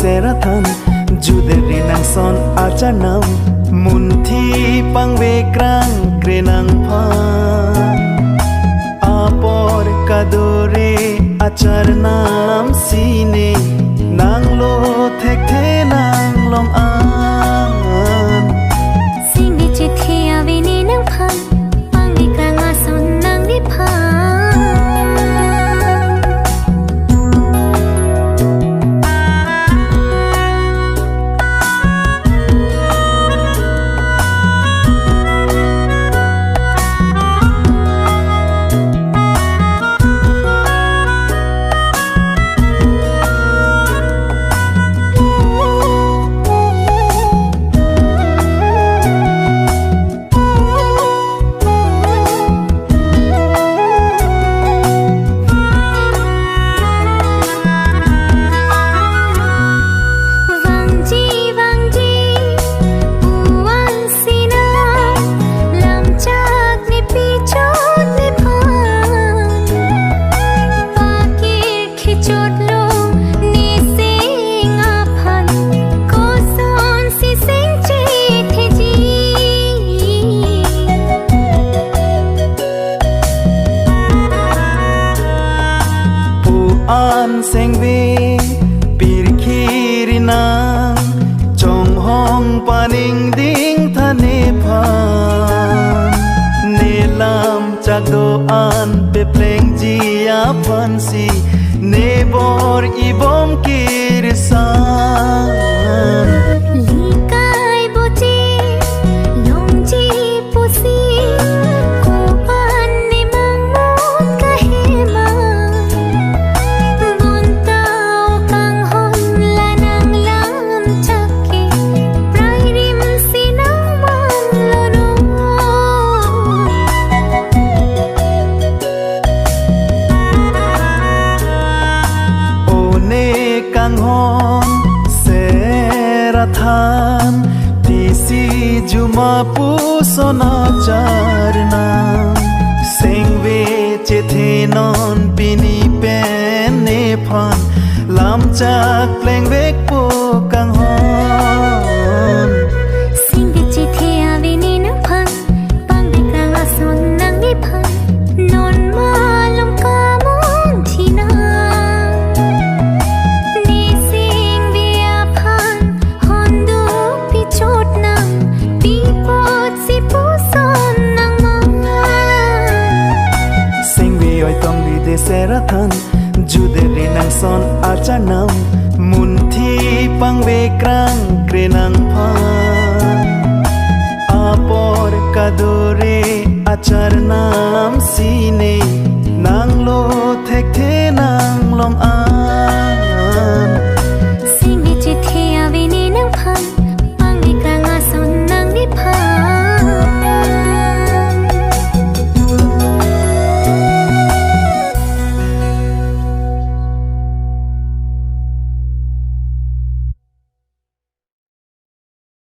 Seratan juderi nang son acanam munthi pangve krang krenang phan apor kadore acharnam sine nang lo thek the nang lom an singi chithi avini nang phan pangve krang ason nang di phan an sengve pirkhirina chong hong paning ding thane phan nelam chakdo an pe pleng jia phansi nebor ibom kirsan likai bochi longji pusi ko pan ni mangmut kahema buntau kang hon lanang lam chake prairim sinang man lono one kang hon serathan tisi juma pusona charna sengve chethe non pini pene phan lam chak pleng vek po kang hon singi chithi avini nang phan pangve krang ason nang di phan non malum kamon thina ni sing via phan hondu pichot nang pipot si puson nang mangan sengve oi tong vi de serathan juderi nang son achanam munthi pangve krang krenang phan apor kadore acharnam sine